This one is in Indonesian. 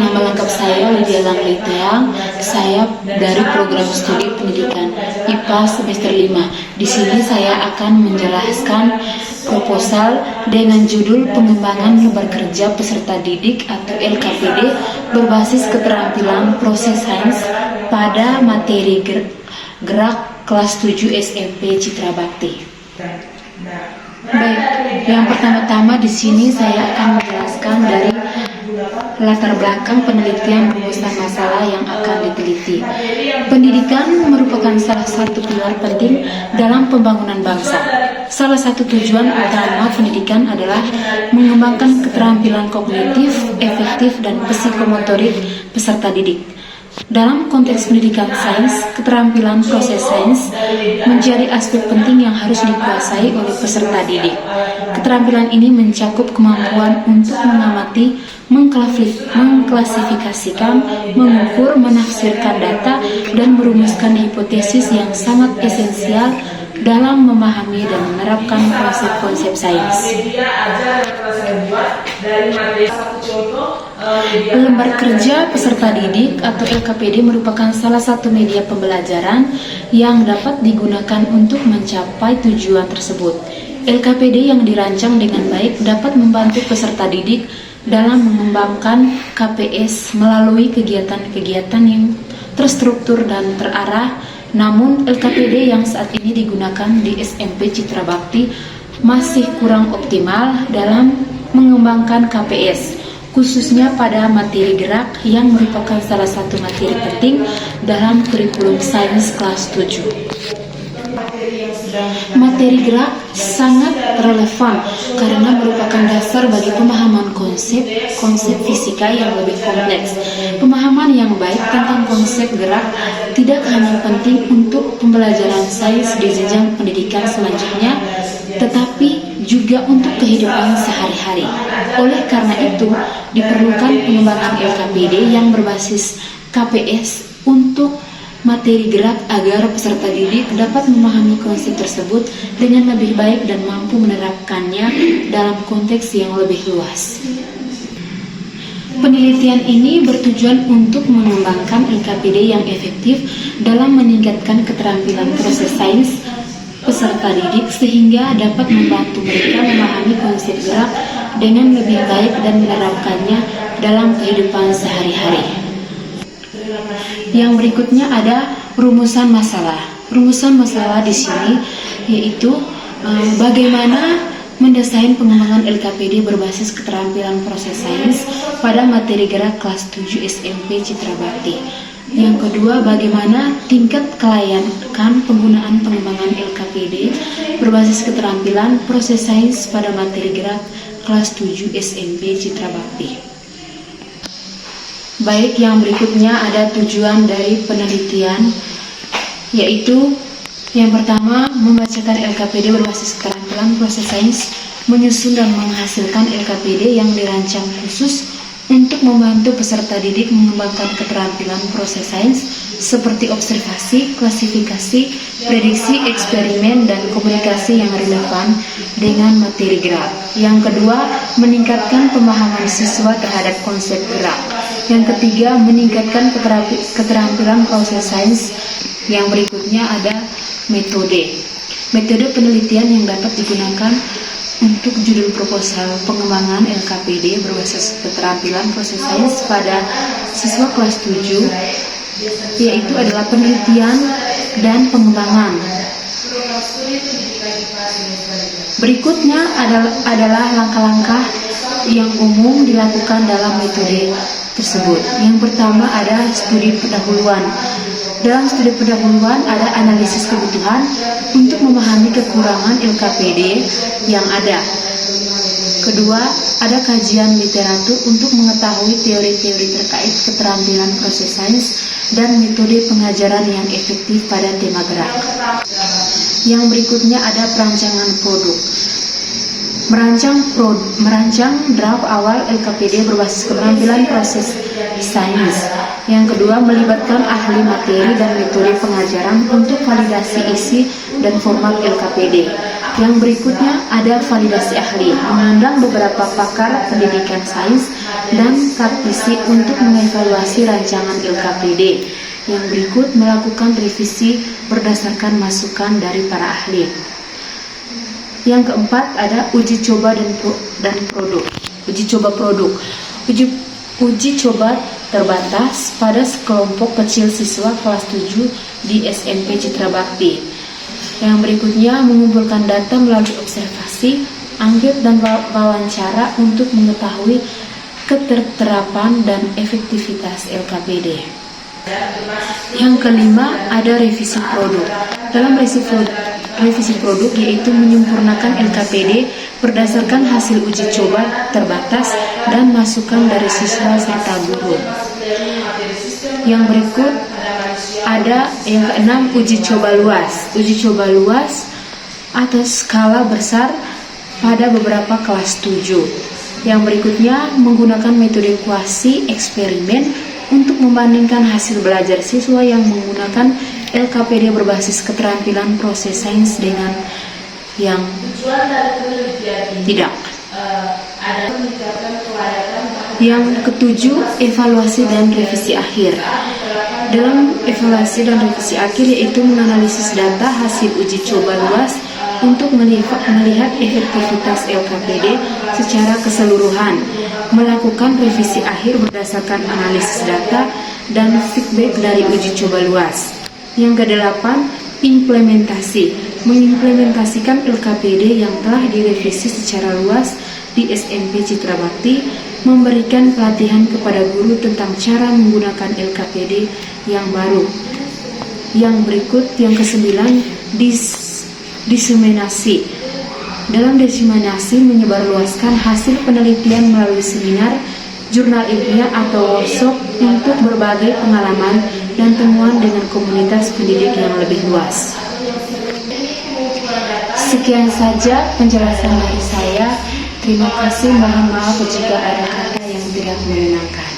nama lengkap saya Lydia Langliteang. Saya dari program studi pendidikan IPA semester 5. Di sini saya akan menjelaskan proposal dengan judul pengembangan lebar kerja peserta didik atau LKPD berbasis keterampilan proses sains pada materi gerak kelas 7 SMP Citra Bakti. Baik, yang pertama-tama di sini saya akan menjelaskan dari latar belakang penelitian rumusan masalah yang akan diteliti. Pendidikan merupakan salah satu pilar penting dalam pembangunan bangsa. Salah satu tujuan utama pendidikan adalah mengembangkan keterampilan kognitif, efektif, dan psikomotorik peserta didik. Dalam konteks pendidikan sains, keterampilan proses sains menjadi aspek penting yang harus dikuasai oleh peserta didik. Keterampilan ini mencakup kemampuan untuk mengamati, mengklasifikasikan, mengukur, menafsirkan data, dan merumuskan hipotesis yang sangat esensial dalam memahami dan menerapkan konsep-konsep sains. Lembar kerja peserta didik atau LKPD merupakan salah satu media pembelajaran yang dapat digunakan untuk mencapai tujuan tersebut. LKPD yang dirancang dengan baik dapat membantu peserta didik dalam mengembangkan KPS melalui kegiatan-kegiatan yang terstruktur dan terarah. Namun LKPD yang saat ini digunakan di SMP Citra Bakti masih kurang optimal dalam mengembangkan KPS, khususnya pada materi gerak yang merupakan salah satu materi penting dalam kurikulum sains kelas 7. Materi gerak sangat relevan karena merupakan dasar bagi pemahaman konsep fisika yang lebih kompleks. Pemahaman yang baik tentang konsep gerak tidak hanya penting untuk pembelajaran sains di jenjang pendidikan selanjutnya, tetapi juga untuk kehidupan sehari-hari. Oleh karena itu, diperlukan pengembangan LKPD yang berbasis KPS untuk materi gerak agar peserta didik dapat memahami konsep tersebut dengan lebih baik dan mampu menerapkannya dalam konteks yang lebih luas. Penelitian ini bertujuan untuk mengembangkan LKPD yang efektif dalam meningkatkan keterampilan proses sains peserta didik sehingga dapat membantu mereka memahami konsep gerak dengan lebih baik dan menerapkannya dalam kehidupan sehari-hari. Yang berikutnya ada rumusan masalah. Rumusan masalah di sini yaitu bagaimana mendesain pengembangan LKPD berbasis keterampilan proses sains pada materi gerak kelas 7 SMP Citra Bakti. Yang kedua, bagaimana tingkat kelayakan penggunaan pengembangan LKPD berbasis keterampilan proses sains pada materi gerak kelas 7 SMP Citra Bakti. Baik, yang berikutnya ada tujuan dari penelitian, yaitu yang pertama, membacakan LKPD berbasis keterampilan proses sains, menyusun dan menghasilkan LKPD yang dirancang khusus untuk membantu peserta didik mengembangkan keterampilan proses sains seperti observasi, klasifikasi, prediksi, eksperimen, dan komunikasi yang relevan dengan materi gerak. Yang kedua, meningkatkan pemahaman siswa terhadap konsep gerak. Yang ketiga, meningkatkan keterampilan proses sains. Yang berikutnya ada metode. Metode penelitian yang dapat digunakan untuk judul proposal pengembangan LKPD berbasis keterampilan proses sains pada siswa kelas 7 yaitu adalah penelitian dan pengembangan. Berikutnya adalah langkah-langkah yang umum dilakukan dalam metode tersebut. Yang pertama ada studi pendahuluan. Dalam studi pendahuluan ada analisis kebutuhan untuk memahami kekurangan LKPD yang ada. Kedua, ada kajian literatur untuk mengetahui teori-teori terkait keterampilan proses sains dan metode pengajaran yang efektif pada tema gerak. Yang berikutnya ada perancangan produk. Merancang draft awal LKPD berbasis keterampilan proses sains. Yang kedua, melibatkan ahli materi dan metode pengajaran untuk validasi isi dan format LKPD. Yang berikutnya ada validasi ahli, mengundang beberapa pakar pendidikan sains dan praktisi untuk mengevaluasi rancangan LKPD. Yang berikut melakukan revisi berdasarkan masukan dari para ahli. Yang keempat ada uji coba dan produk. Uji coba produk. Uji coba terbatas pada sekelompok kecil siswa kelas 7 di SMP Citra Bakti. Yang berikutnya mengumpulkan data melalui observasi, angket dan wawancara untuk mengetahui keterterapan dan efektivitas LKPD. Yang kelima ada revisi produk. Dalam revisi produk yaitu menyempurnakan LKPD berdasarkan hasil uji coba terbatas dan masukan dari siswa serta guru. Yang berikut ada yang keenam uji coba luas. Uji coba luas atau skala besar pada beberapa kelas 7. Yang berikutnya menggunakan metode kuasi eksperimen untuk membandingkan hasil belajar siswa yang menggunakan LKPD berbasis keterampilan proses sains dengan yang tidak. Yang ketujuh, evaluasi dan revisi akhir. Dalam evaluasi dan revisi akhir yaitu menganalisis data hasil uji coba luas untuk melihat efektivitas LKPD secara keseluruhan, melakukan revisi akhir berdasarkan analisis data dan feedback dari uji coba luas. Yang kedelapan, implementasi, mengimplementasikan LKPD yang telah direvisi secara luas di SMP Citra Bakti, memberikan pelatihan kepada guru tentang cara menggunakan LKPD yang baru. Yang berikut, yang kesembilan, diseminasi. Dalam diseminasi menyebarluaskan hasil penelitian melalui seminar, jurnal ilmiah atau workshop untuk berbagai pengalaman dan temuan dengan komunitas pendidik yang lebih luas. Sekian saja penjelasan dari saya. Terima kasih, mohon maaf jika ada kata yang tidak menyenangkan.